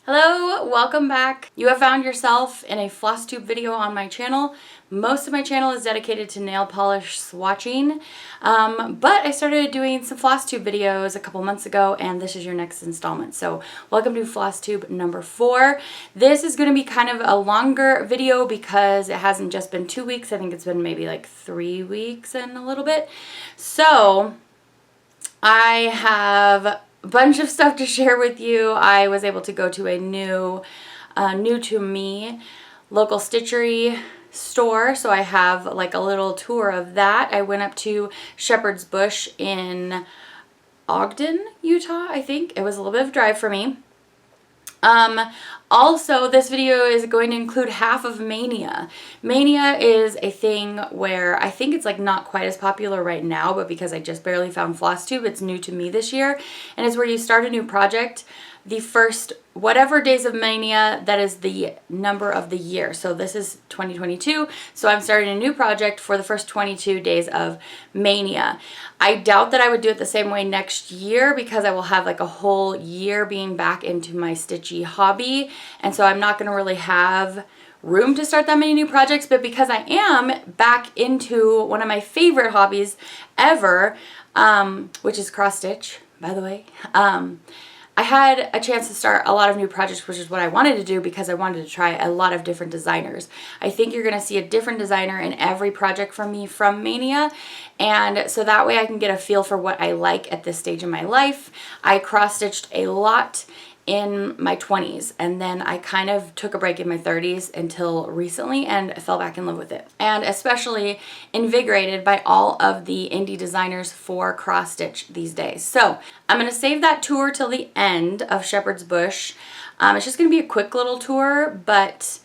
Hello, welcome back. You have found yourself in a Flosstube video on my channel. Most of my channel is dedicated to nail polish swatching, but I started doing some Flosstube videos a couple months ago, and this is your next installment. So welcome to Flosstube number 4. This is going to be kind of a longer video because it hasn't just been 2 weeks. I think it's been maybe like 3 weeks and a little bit. So I have a bunch of stuff to share with you. I was able to go to a new to me local stitchery store, so I have like a little tour of that. I went up to Shepherd's Bush in Ogden, Utah, I think. It was a little bit of a drive for me. Also, this video is going to include half of Maynia. Maynia is a thing where I think it's like not quite as popular right now, but because I just barely found Flosstube, it's new to me this year. And it's where you start a new project the first whatever days of Maynia, that is the number of the year. So this is 2022, so I'm starting a new project for the first 22 days of Maynia. I doubt that I would do it the same way next year because I will have like a whole year being back into my stitchy hobby, and so I'm not going to really have room to start that many new projects. But because I am back into one of my favorite hobbies ever, which is cross stitch, by the way, I had a chance to start a lot of new projects, which is what I wanted to do because I wanted to try a lot of different designers. I think you're going to see a different designer in every project from me from Maynia, and so that way I can get a feel for what I like at this stage in my life. I cross-stitched a lot in my 20s, and then I kind of took a break in my 30s until recently and fell back in love with it, and especially invigorated by all of the indie designers for cross stitch these days. So I'm going to save that tour till the end of Shepherd's Bush. It's just going to be a quick little tour, but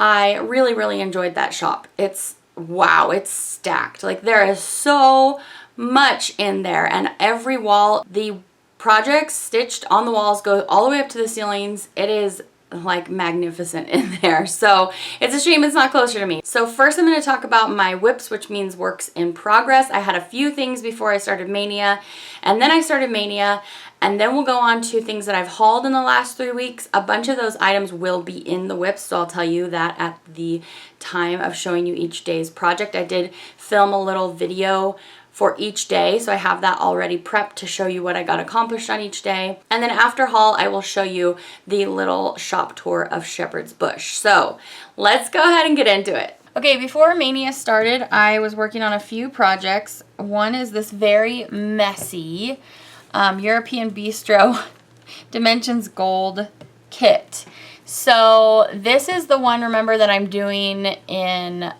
I really enjoyed that shop. It's wow, it's stacked. Like, there is so much in there, and every wall, the projects stitched on the walls go all the way up to the ceilings. It is like magnificent in there. So it's a shame it's not closer to me. So first I'm going to talk about my whips, which means works in progress. I had a few things before I started Maynia, and then I started Maynia, and then we'll go on to things that I've hauled in the last 3 weeks. A bunch of those items will be in the whips, so I'll tell you that at the time of showing you each day's project. I did film a little video for each day, so I have that already prepped to show you what I got accomplished on each day. And then after haul, I will show you the little shop tour of Shepherd's Bush. So let's go ahead and get into it. Okay, before Maynia started, I was working on a few projects. One is this very messy European Bistro Dimensions Gold kit. So this is the one, remember, that I'm doing in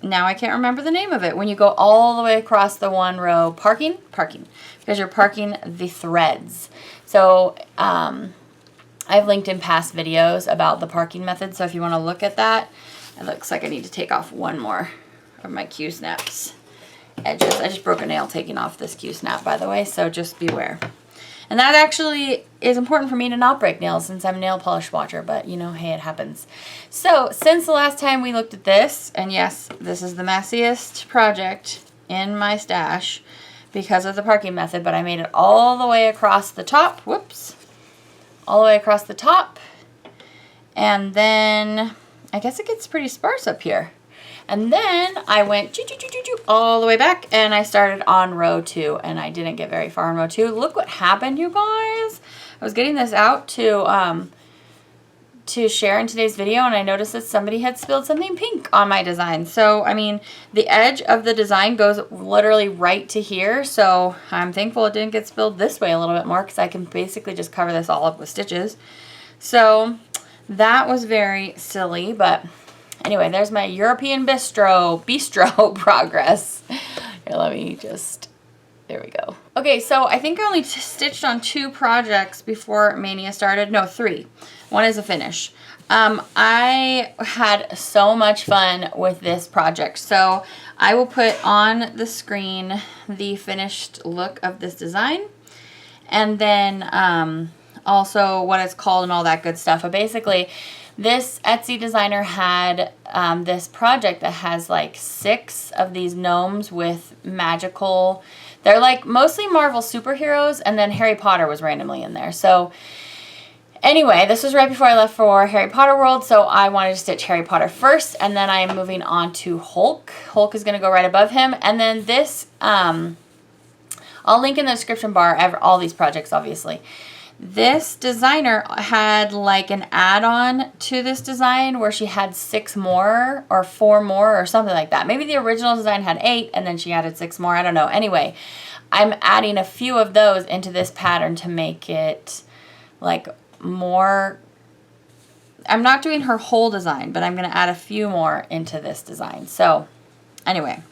now I can't remember the name of it. When you go all the way across the one row, parking, because you're parking the threads. So I've linked in past videos about the parking method. So if you want to look at that, it looks like I need to take off one more of my Q-snaps edges. I just broke a nail taking off this Q-snap, by the way, so just beware. And that actually is important for me to not break nails since I'm a nail polish watcher, but you know, hey, it happens. So since the last time we looked at this, and yes, this is the messiest project in my stash because of the parking method, but I made it all the way across the top. Whoops. All the way across the top. And then I guess it gets pretty sparse up here. And then I went all the way back, and I started on row 2, and I didn't get very far on row 2. Look what happened, you guys. I was getting this out to share in today's video, and I noticed that somebody had spilled something pink on my design. So, I mean, the edge of the design goes literally right to here, so I'm thankful it didn't get spilled this way a little bit more because I can basically just cover this all up with stitches. So that was very silly, but anyway, there's my European Bistro progress. Here, let me just, there we go. Okay, so I think I only stitched on 2 projects before Maynia started. No, 3. One is a finish. I had so much fun with this project. So I will put on the screen the finished look of this design, and then also what it's called and all that good stuff. But basically, this Etsy designer had this project that has like 6 of these gnomes with magical They're like mostly Marvel superheroes, and then Harry Potter was randomly in there. So anyway, this was right before I left for Harry Potter World, so I wanted to stitch Harry Potter first, and then I am moving on to Hulk. Hulk is going to go right above him, and then this, I'll link in the description bar all these projects, obviously. This designer had like an add-on to this design where she had 6 more or 4 more or something like that. Maybe the original design had 8 and then she added 6 more. I don't know. Anyway, I'm adding a few of those into this pattern to make it like more. I'm not doing her whole design, but I'm going to add a few more into this design. So anyway,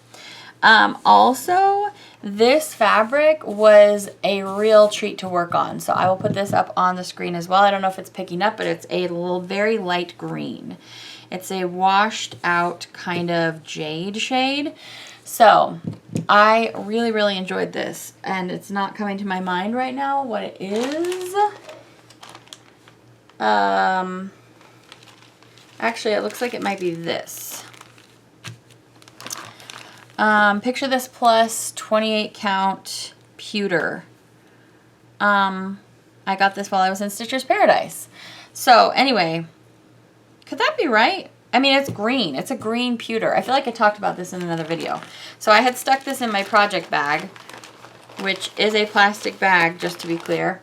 also, this fabric was a real treat to work on. So I will put this up on the screen as well. I don't know if it's picking up, but it's a little very light green. It's a washed out kind of jade shade. So I really, really enjoyed this. And it's not coming to my mind right now what it is. Actually, it looks like it might be this. Picture this plus 28 count pewter. I got this while I was in Stitcher's Paradise. So anyway, could that be right? I mean, it's green. It's a green pewter. I feel like I talked about this in another video. So I had stuck this in my project bag, which is a plastic bag, just to be clear,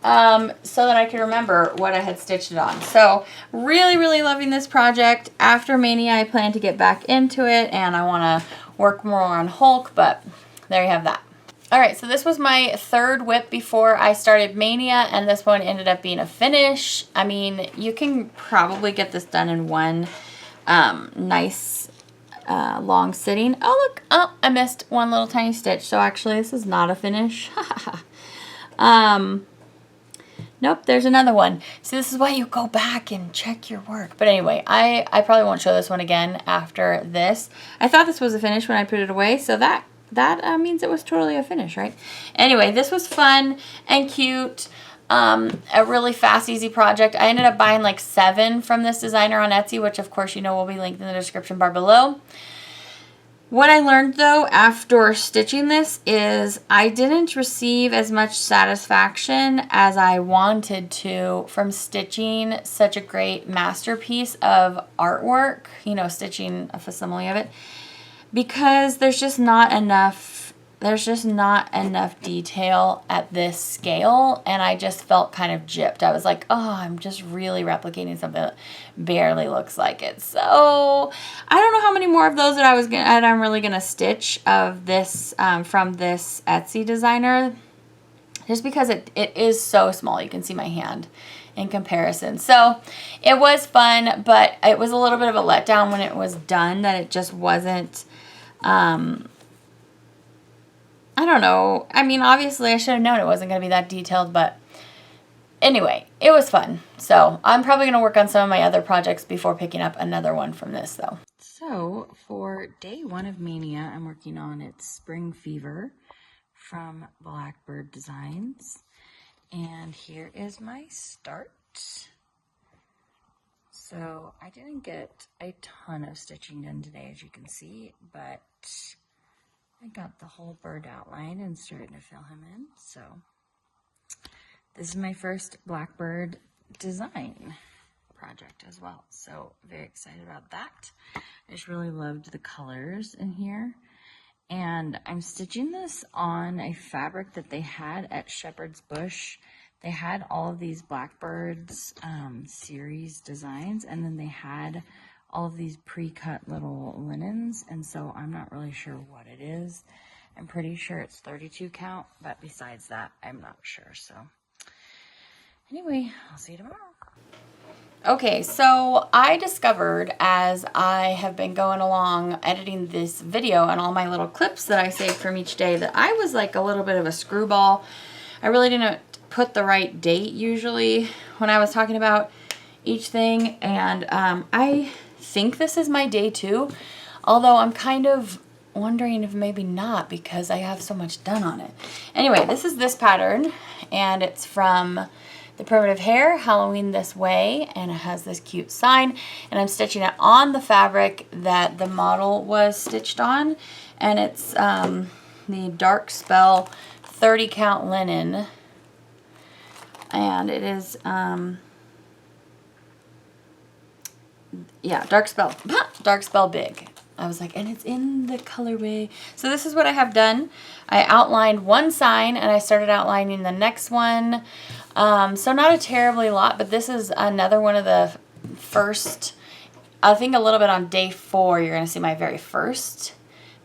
so that I could remember what I had stitched it on. So really, really loving this project. After Maynia, I plan to get back into it, and I want to work more on Hulk, but there you have that. All right, so this was my 3rd whip before I started Maynia, and this one ended up being a finish. I mean, you can probably get this done in one nice long sitting. Oh, look, oh, I missed one little tiny stitch. So actually, this is not a finish. Nope, there's another one. See, this is why you go back and check your work. But anyway, I probably won't show this one again after this. I thought this was a finish when I put it away, so that means it was totally a finish, right? Anyway, this was fun and cute. A really fast, easy project. I ended up buying like 7 from this designer on Etsy, which of course you know will be linked in the description bar below. What I learned though after stitching this is I didn't receive as much satisfaction as I wanted to from stitching such a great masterpiece of artwork, you know, stitching a facsimile of it, because there's just not enough detail at this scale, and I just felt kind of gypped. I was like, oh, I'm just really replicating something that barely looks like it. So I don't know how many more of those that I'm really gonna stitch of this from this Etsy designer, just because it is so small. You can see my hand in comparison. So it was fun, but it was a little bit of a letdown when it was done, that it just wasn't I don't know. I mean, obviously I should have known it wasn't going to be that detailed, but anyway, it was fun. So I'm probably going to work on some of my other projects before picking up another one from this, though. So for day 1 of Maynia, I'm working on its Spring Fever from Blackbird Designs. And here is my start. So I didn't get a ton of stitching done today, as you can see, but I got the whole bird outline and starting to fill him in. So this is my first Blackbird design project as well. So very excited about that. I just really loved the colors in here. And I'm stitching this on a fabric that they had at Shepherd's Bush. They had all of these Blackbirds series designs, and then they had all of these pre-cut little linens, and so I'm not really sure what it is. I'm pretty sure it's 32 count, but besides that, I'm not sure. So anyway, I'll see you tomorrow. Okay, so I discovered as I have been going along editing this video and all my little clips that I saved from each day that I was like a little bit of a screwball. I really didn't put the right date usually when I was talking about each thing, and I think this is my day 2, although I'm kind of wondering if maybe not because I have so much done on it. Anyway, this is this pattern, and it's from the Primitive Hare, Halloween This Way, and it has this cute sign, and I'm stitching it on the fabric that the model was stitched on, and it's the Dark Spell 30 count linen. And it is, yeah, Dark Spell. Dark Spell Big. I was like, and it's in the colorway. So this is what I have done. I outlined one sign and I started outlining the next one. So not a terribly lot, but this is another one of the first, I think a little bit on day 4, you're going to see my very first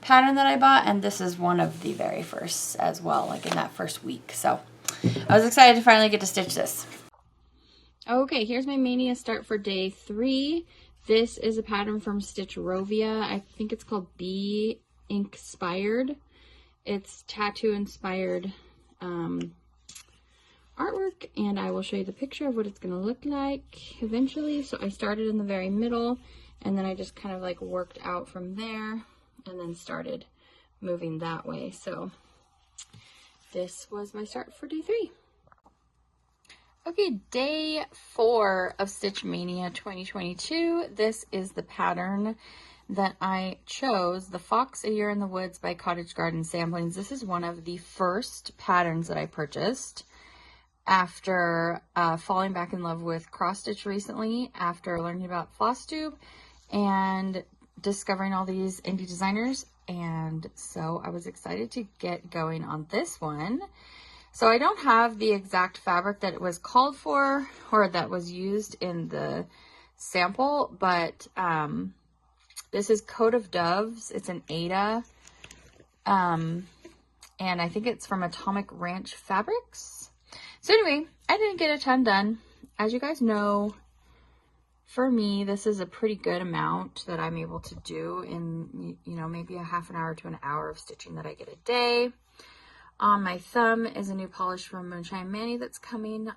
pattern that I bought. And this is one of the very first as well, like in that first week. So I was excited to finally get to stitch this. Okay, here's my Maynia start for day 3. This is a pattern from Stitchrovia. I think it's called Be Inkspired. It's tattoo inspired artwork, and I will show you the picture of what it's going to look like eventually. So I started in the very middle, and then I just kind of like worked out from there and then started moving that way. So this was my start for day 3. Okay, day 4 of Stitch Maynia 2022. This is the pattern that I chose, the Fox A Year in the Woods by Cottage Garden Samplings. This is one of the first patterns that I purchased after falling back in love with cross stitch recently, after learning about Flosstube and discovering all these indie designers. And so I was excited to get going on this one. So I don't have the exact fabric that it was called for or that was used in the sample, but this is Cote of Doves. It's an Aida, and I think it's from Atomic Ranch Fabrics. So anyway, I didn't get a ton done. As you guys know, for me, this is a pretty good amount that I'm able to do in, you know, maybe a half an hour to an hour of stitching that I get a day. On my thumb is a new polish from Moonshine Manny that's coming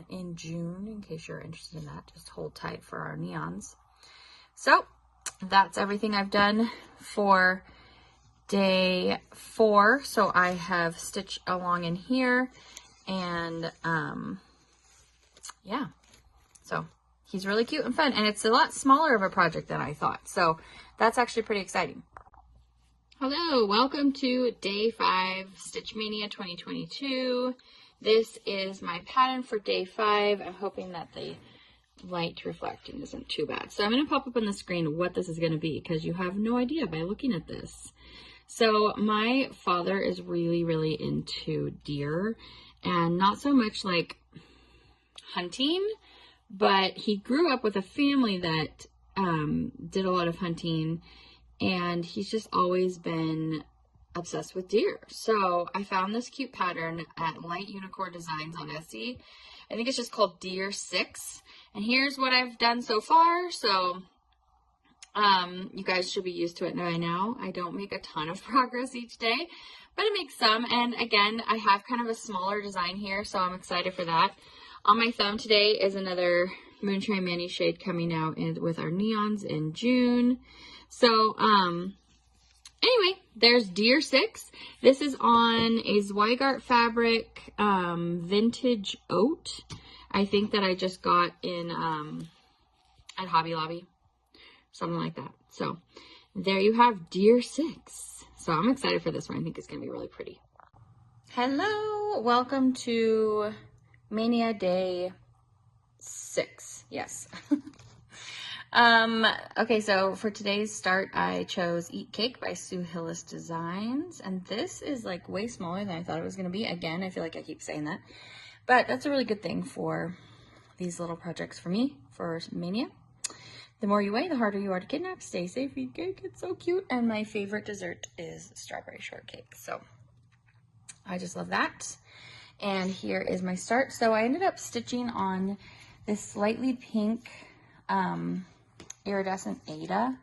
in June, in case you're interested in that. Just hold tight for our neons. So that's everything I've done for day 4. So I have stitched along in here, and yeah, so he's really cute and fun, and it's a lot smaller of a project than I thought. So that's actually pretty exciting. Hello, welcome to day 5, Stitch Maynia 2022. This is my pattern for day 5. I'm hoping that the light reflecting isn't too bad. So I'm going to pop up on the screen what this is going to be, because you have no idea by looking at this. So my father is really, really into deer, and not so much like hunting, but he grew up with a family that did a lot of hunting. And he's just always been obsessed with deer. So I found this cute pattern at Light Unicorn Designs on Etsy. I think it's just called Deer 6. And here's what I've done so far. So you guys should be used to it by now. I don't make a ton of progress each day, but I make some. And again, I have kind of a smaller design here, so I'm excited for that. On my thumb today is another Moonshine Manny shade coming out with our neons in June. So, anyway, there's Deer 6. This is on a Zweigart fabric, vintage oat. I think that I just got in, at Hobby Lobby, something like that. So there you have Deer 6. So I'm excited for this one. I think it's going to be really pretty. Hello, welcome to Maynia day 6. Yes. Okay, so for today's start, I chose Eat Cake by Sue Hillis Designs, and this is like way smaller than I thought it was going to be. Again, I feel like I keep saying that, but that's a really good thing for these little projects for me, for Maynia. The more you weigh, the harder you are to kidnap. Stay safe, eat cake, it's so cute, and my favorite dessert is strawberry shortcake, so I just love that. And here is my start. So I ended up stitching on this slightly pink, iridescent Aida,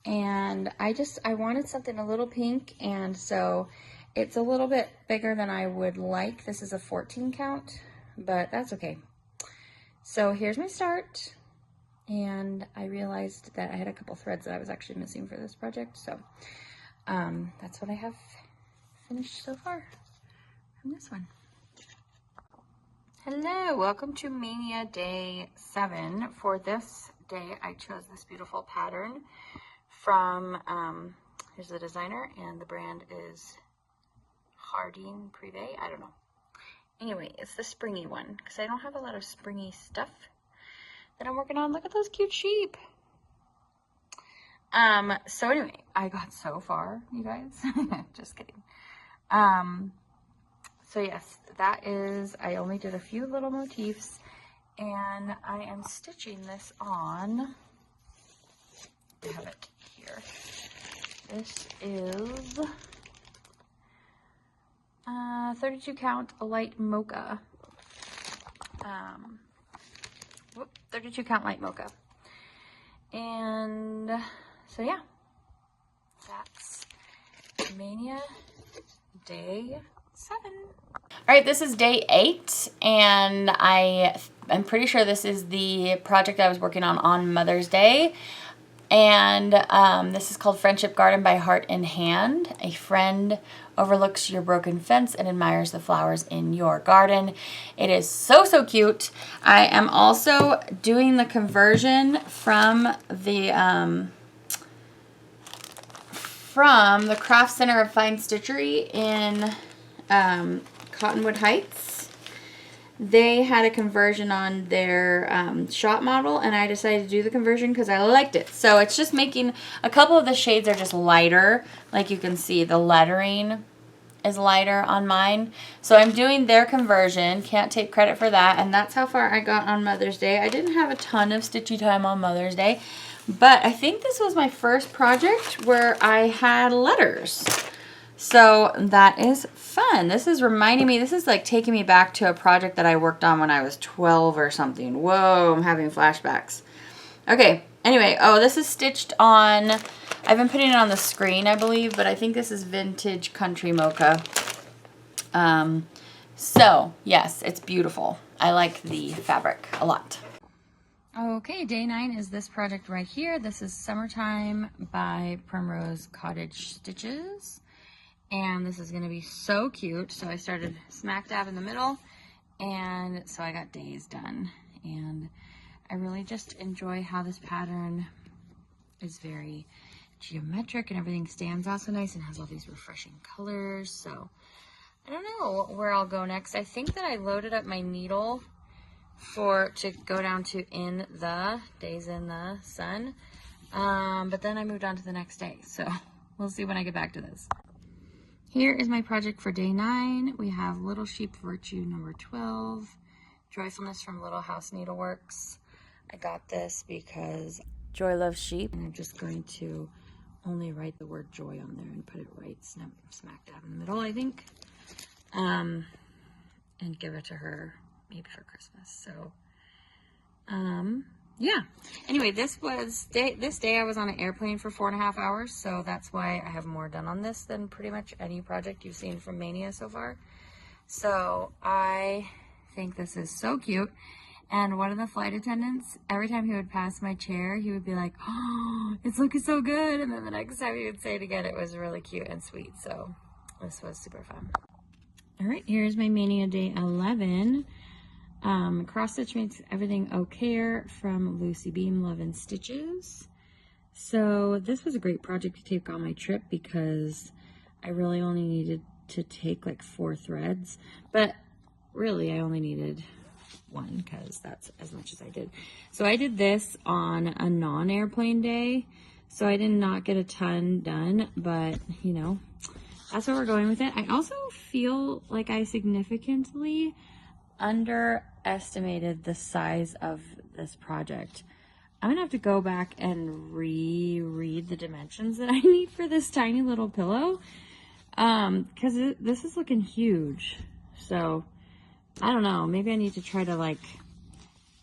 and I wanted something a little pink, and so it's a little bit bigger than I would like. This is a 14 count, but that's okay. So here's my start, and I realized that I had a couple threads that I was actually missing for this project, so that's what I have finished so far from this one. Hello, welcome to Maynia day 7. For this day, I chose this beautiful pattern from, here's the designer, and the brand is Jardin, Prive, I don't know. Anyway, it's the springy one because I don't have a lot of springy stuff that I'm working on. Look at those cute sheep. So anyway, I got so far, you guys. Just kidding. So yes, that is, I only did a few little motifs, and I am stitching this on, I have it here. This is 32 count light mocha. 32 count light mocha. And so yeah, that's Maynia day 7. All right, this is day 8, and I'm pretty sure this is the project I was working on Mother's Day. And this is called Friendship Garden by Heart in Hand. A friend overlooks your broken fence and admires the flowers in your garden. It is so, so cute. I am also doing the conversion from the Craft Center of Fine Stitchery in Cottonwood Heights. They had a conversion on their shop model, and I decided to do the conversion because I liked it. So it's just making, a couple of the shades are just lighter. Like you can see, the lettering is lighter on mine. So I'm doing their conversion. Can't take credit for that. And that's how far I got on Mother's Day. I didn't have a ton of stitchy time on Mother's Day, but I think this was my first project where I had letters. So that is fun. This is reminding me, this is like taking me back to a project that I worked on when I was 12 or something. Whoa, I'm having flashbacks. Okay, anyway, oh, this is stitched on, I've been putting it on the screen, I believe, but I think this is Vintage Country Mocha. So, yes, it's beautiful. I like the fabric a lot. Okay, day 9 is this project right here. This is Summertime by Primrose Cottage Stitches. And this is going to be so cute. So I started smack dab in the middle, and so I got days done. And I really just enjoy how this pattern is very geometric and everything stands out so nice and has all these refreshing colors. So I don't know where I'll go next. I think that I loaded up my needle to go down to In the Days in the Sun. But then I moved on to the next day. So we'll see when I get back to this. Here is my project for day 9. We have Little Sheep Virtue number 12, Joyfulness from Little House Needleworks. I got this because Joy loves sheep, and I'm just going to only write the word joy on there and put it right smack dab in the middle, I think, and give it to her maybe for Christmas. So, yeah. Anyway, this day I was on an airplane for 4.5 hours, so that's why I have more done on this than pretty much any project you've seen from Maynia so far. So I think this is so cute. And one of the flight attendants, every time he would pass my chair, he would be like, "Oh, it's looking so good." And then the next time he would say it again, it was really cute and sweet. So this was super fun. All right, here's my Maynia day 11. Cross stitch makes everything okay from Lucy Beam Love and Stitches. So this was a great project to take on my trip because I really only needed to take like 4 threads, but really I only needed 1 because that's as much as I did. So I did this on a non-airplane day, so I did not get a ton done, but you know, that's where we're going with it. I also feel like I significantly underestimated the size of this project. I'm gonna have to go back and reread the dimensions that I need for this tiny little pillow, because this is looking huge. So I don't know, maybe I need to try to like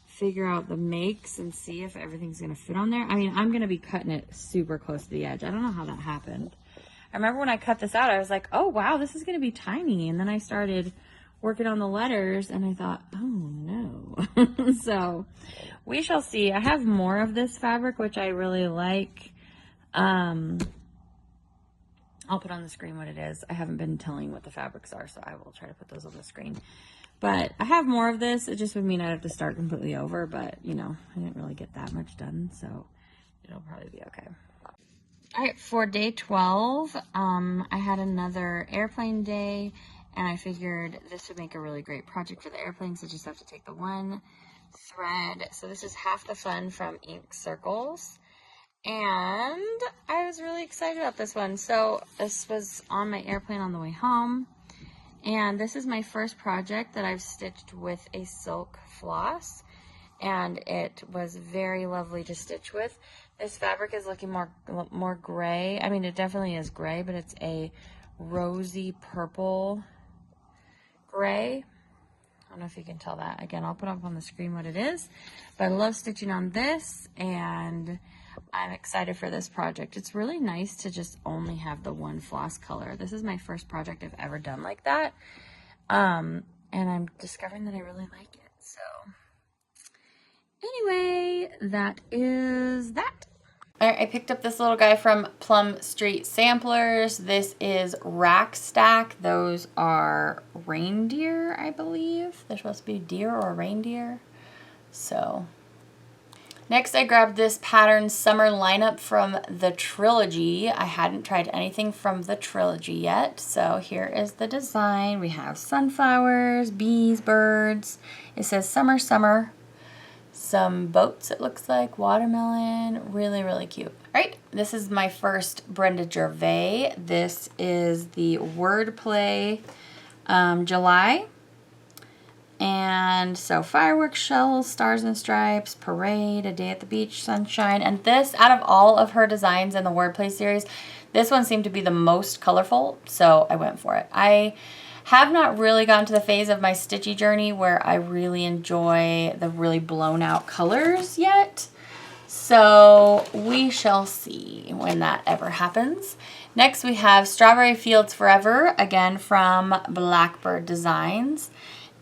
figure out the makes and see if everything's gonna fit on there. I mean, I'm gonna be cutting it super close to the edge. I don't know how that happened. I remember when I cut this out, I was like, oh wow, this is gonna be tiny, and then I started working on the letters and I thought, oh no. So we shall see. I have more of this fabric, which I really like. I'll put on the screen what it is. I haven't been telling what the fabrics are, so I will try to put those on the screen. But I have more of this. It just would mean I'd have to start completely over, but you know, I didn't really get that much done, so it'll probably be okay. All right, for day 12, I had another airplane day, and I figured this would make a really great project for the airplane, so just have to take the one thread. So this is half the fun from Ink Circles, and I was really excited about this one. So this was on my airplane on the way home, and this is my first project that I've stitched with a silk floss, and it was very lovely to stitch with. This fabric is looking more gray. I mean, it definitely is gray, but it's a rosy purple gray. I don't know if you can tell that. Again, I'll put up on the screen what it is, but I love stitching on this, and I'm excited for this project. It's really nice to just only have the one floss color. This is my first project I've ever done like that, and I'm discovering that I really like it. So anyway, that is that. All right, I picked up this little guy from Plum Street Samplers. This is Rack Stack. Those are reindeer, I believe. They're supposed to be deer or reindeer. So next I grabbed this pattern Summer Lineup from the Trilogy. I hadn't tried anything from the Trilogy yet. So here is the design. We have sunflowers, bees, birds. It says summer, summer. Some boats, it looks like, watermelon, really, really cute. All right, this is my first Brenda Gervais. This is the Wordplay July. And so fireworks, shells, stars and stripes, parade, a day at the beach, sunshine. And this, out of all of her designs in the Wordplay series, this one seemed to be the most colorful, so I went for it. I have not really gotten to the phase of my stitchy journey where I really enjoy the really blown out colors yet. So we shall see when that ever happens. Next we have Strawberry Fields Forever, again from Blackbird Designs.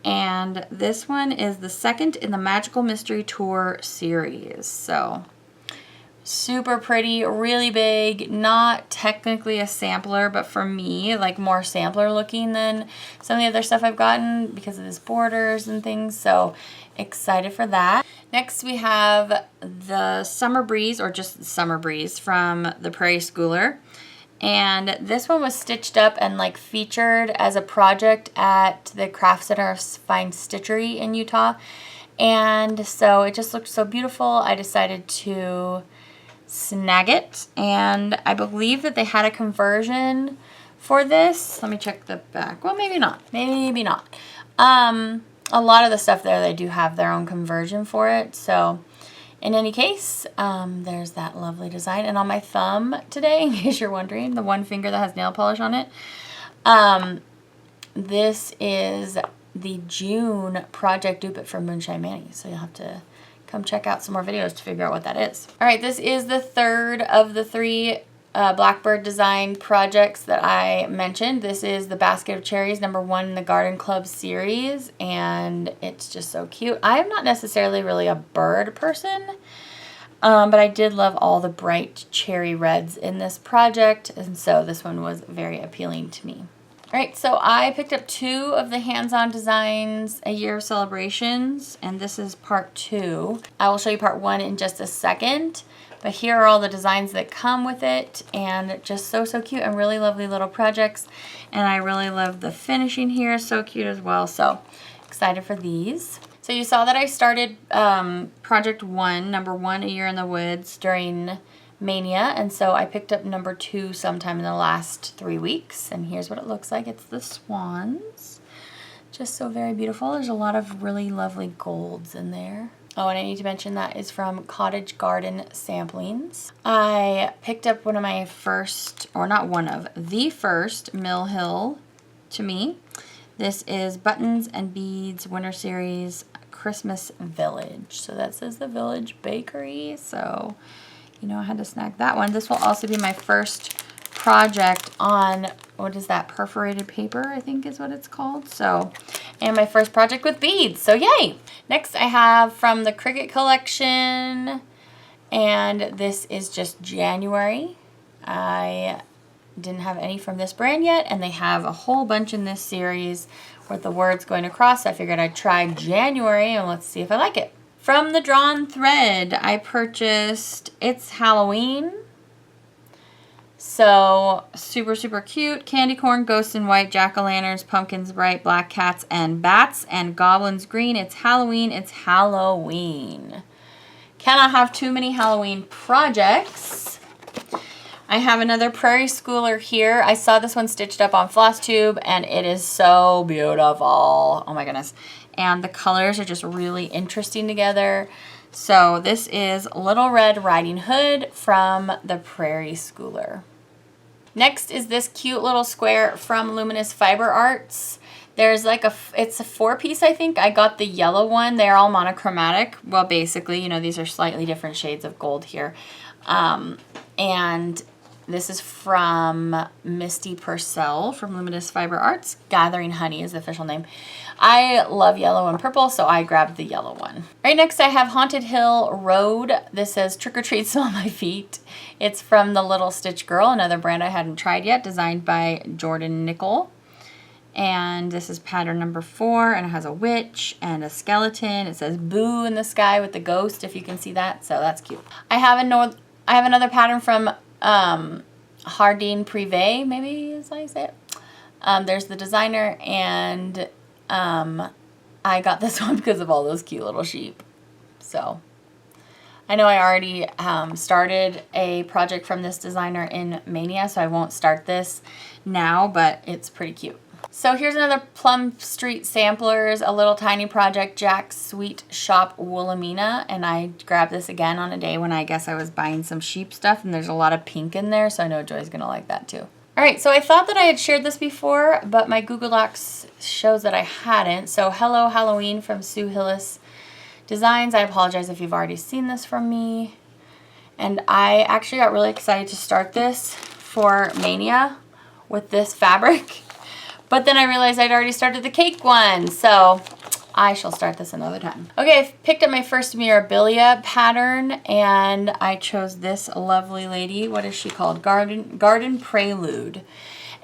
And this one is the second in the Magical Mystery Tour series. So super pretty, really big, not technically a sampler, but for me, like more sampler looking than some of the other stuff I've gotten because of these borders and things. So excited for that. Next we have the Summer Breeze, or just Summer Breeze from the Prairie Schooler. And this one was stitched up and like featured as a project at the Craft Center of Fine Stitchery in Utah. And so it just looked so beautiful. I decided to snag it, and I believe that they had a conversion for this. Let me check the back. Well, maybe not. Maybe not. A lot of the stuff there, they do have their own conversion for it. So in any case, there's that lovely design. And on my thumb today, in case you're wondering, the one finger that has nail polish on it, this is the June project dupe from Moonshine Manny. So you'll have to come check out some more videos to figure out what that is. All right, this is the third of the three Blackbird design projects that I mentioned. This is the Basket of Cherries, #1 in the Garden Club series, and it's just so cute. I am not necessarily really a bird person, but I did love all the bright cherry reds in this project, and so this one was very appealing to me. All right, so I picked up 2 of the hands-on designs, A Year of Celebrations, and this is part 2. I will show you part 1 in just a second, but here are all the designs that come with it, and just so cute and really lovely little projects. And I really love the finishing here, so cute as well. So excited for these. So you saw that I started project 1, #1, A Year in the Woods, during Maynia, and so I picked up #2 sometime in the last 3 weeks, and here's what it looks like. It's the swans, just so very beautiful. There's a lot of really lovely golds in there. Oh, and I need to mention that is from Cottage Garden Samplings. I picked up one of my first, or not one of, the first Mill Hill to me. This is Buttons and Beads Winter Series Christmas Village. So that says the Village Bakery, so you know I had to snag that one. This will also be my first project on, what is that, perforated paper, I think is what it's called. So, and my first project with beads, so yay! Next I have from the Cricket collection, and this is just January. I didn't have any from this brand yet, and they have a whole bunch in this series with the words going across. I figured I'd try January, and let's see if I like it. From the Drawn Thread, I purchased It's Halloween. So super, super cute. Candy corn, ghosts in white, jack-o'-lanterns, pumpkins bright, black cats and bats, and goblins green. It's Halloween. It's Halloween. Cannot have too many Halloween projects. I have another Prairie Schooler here. I saw this one stitched up on Flosstube, and it is so beautiful. Oh my goodness. And the colors are just really interesting together. So this is Little Red Riding Hood from the Prairie Schooler. Next is this cute little square from Luminous Fiber Arts. There's like it's a 4-piece, I think. I got the yellow one. They're all monochromatic. Well, basically, you know, these are slightly different shades of gold here. And this is from Misty Purcell from Luminous Fiber Arts. Gathering Honey is the official name. I love yellow and purple, so I grabbed the yellow one. Right next, I have Haunted Hill Road. This says Trick or Treat Smell My Feet. It's from the Little Stitch Girl, another brand I hadn't tried yet, designed by Jardin Nickel. And this is pattern number 4, and it has a witch and a skeleton. It says Boo in the sky with the ghost, if you can see that, so that's cute. I have another pattern from Jardin Prive, maybe is how you say it. There's the designer, and I got this one because of all those cute little sheep. So I know I already started a project from this designer in Maynia, so I won't start this now, but it's pretty cute. So here's another Plum Street Samplers, a little tiny project, Jack's Sweet Shop Wilhelmina, and I grabbed this again on a day when I guess I was buying some sheep stuff, and there's a lot of pink in there, so I know Joy's gonna like that too. All right, so I thought that I had shared this before, but my Google Docs shows that I hadn't. So Hello Halloween from Sue Hillis Designs. I apologize if you've already seen this from me. And I actually got really excited to start this for Maynia with this fabric. But then I realized I'd already started the cake one, so I shall start this another time. Okay, I've picked up my first Mirabilia pattern, and I chose this lovely lady. What is she called? Garden Prelude.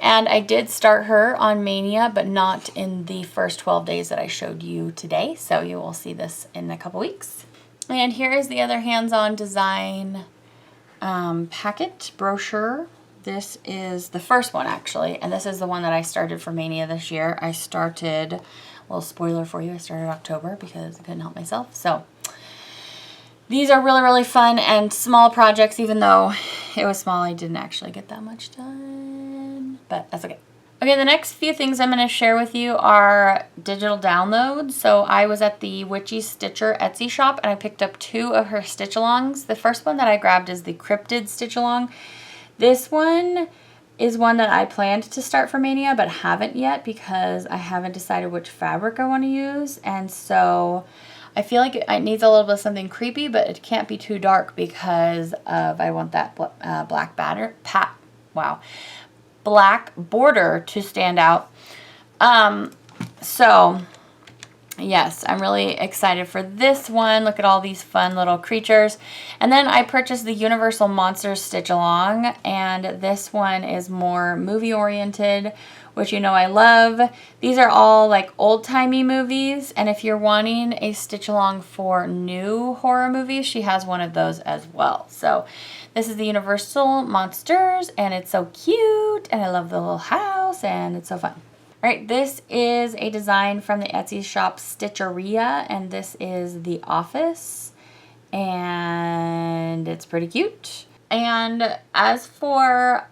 And I did start her on Maynia, but not in the first 12 days that I showed you today, so you will see this in a couple weeks. And here is the other hands-on design packet brochure. This is the first one, actually, and this is the one that I started for Maynia this year. I started, a little spoiler for you, I started October because I couldn't help myself. So these are really, really fun and small projects. Even though it was small, I didn't actually get that much done, but that's okay. Okay, the next few things I'm going to share with you are digital downloads. So I was at the Witchy Stitcher Etsy shop, and I picked up 2 of her stitch-alongs. The first one that I grabbed is the Cryptid stitch-along. This one is one that I planned to start for Maynia, but haven't yet because I haven't decided which fabric I want to use. And so I feel like it needs a little bit of something creepy, but it can't be too dark because of, I want that black border to stand out. So yes, I'm really excited for this one. Look at all these fun little creatures. And then I purchased the Universal Monsters Stitch Along, and this one is more movie oriented, which you know I love. These are all like old-timey movies, and if you're wanting a stitch along for new horror movies, she has one of those as well. So this is the Universal Monsters, and it's so cute, and I love the little house, and it's so fun. All right, this is a design from the Etsy shop Stitchrovia, and this is the office, and it's pretty cute. And as for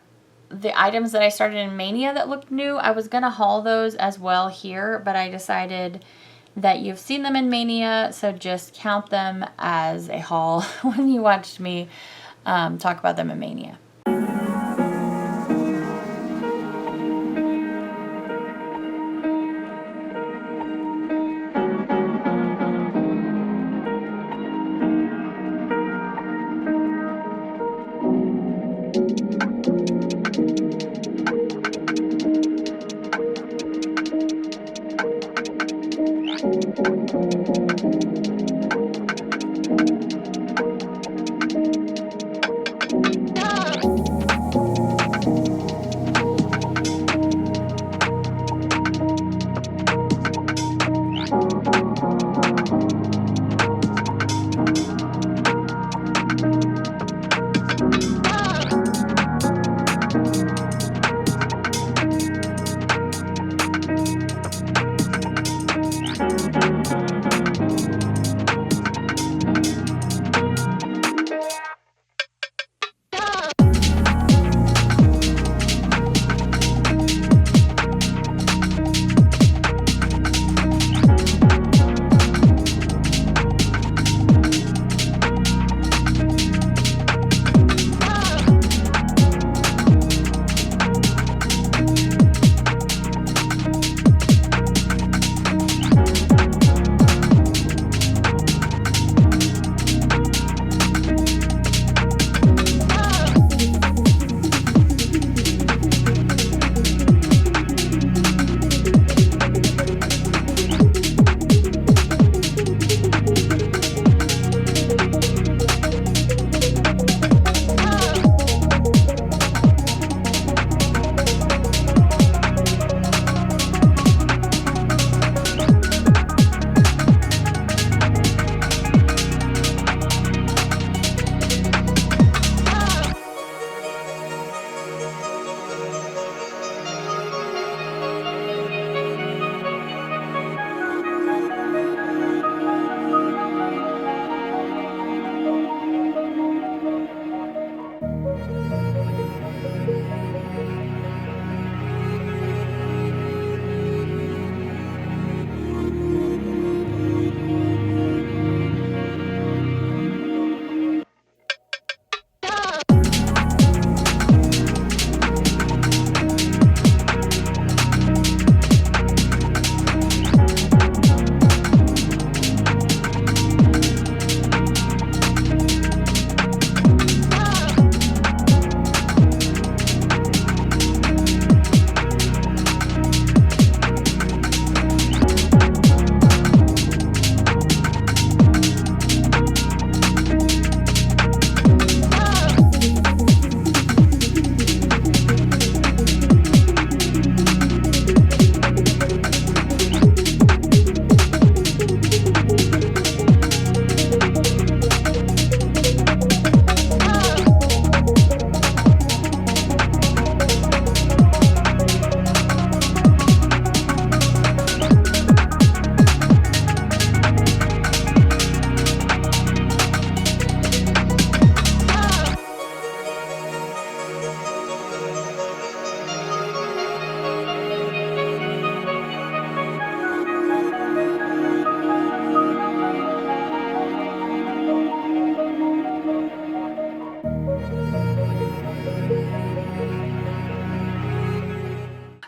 the items that I started in Maynia that looked new, I was gonna haul those as well here, but I decided that you've seen them in Maynia, so just count them as a haul when you watched me talk about them in Maynia.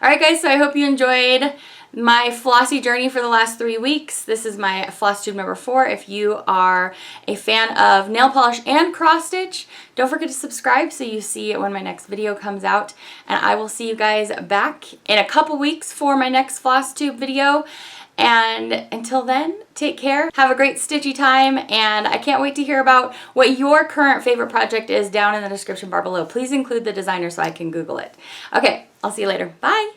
right, guys, so I hope you enjoyed my flossy journey for the last 3 weeks. This is my Flosstube number 4. If you are a fan of nail polish and cross stitch, don't forget to subscribe so you see when my next video comes out. And I will see you guys back in a couple weeks for my next Flosstube video. And until then, take care, have a great stitchy time, and I can't wait to hear about what your current favorite project is down in the description bar below. Please include the designer so I can Google it. Okay, I'll see you later. Bye!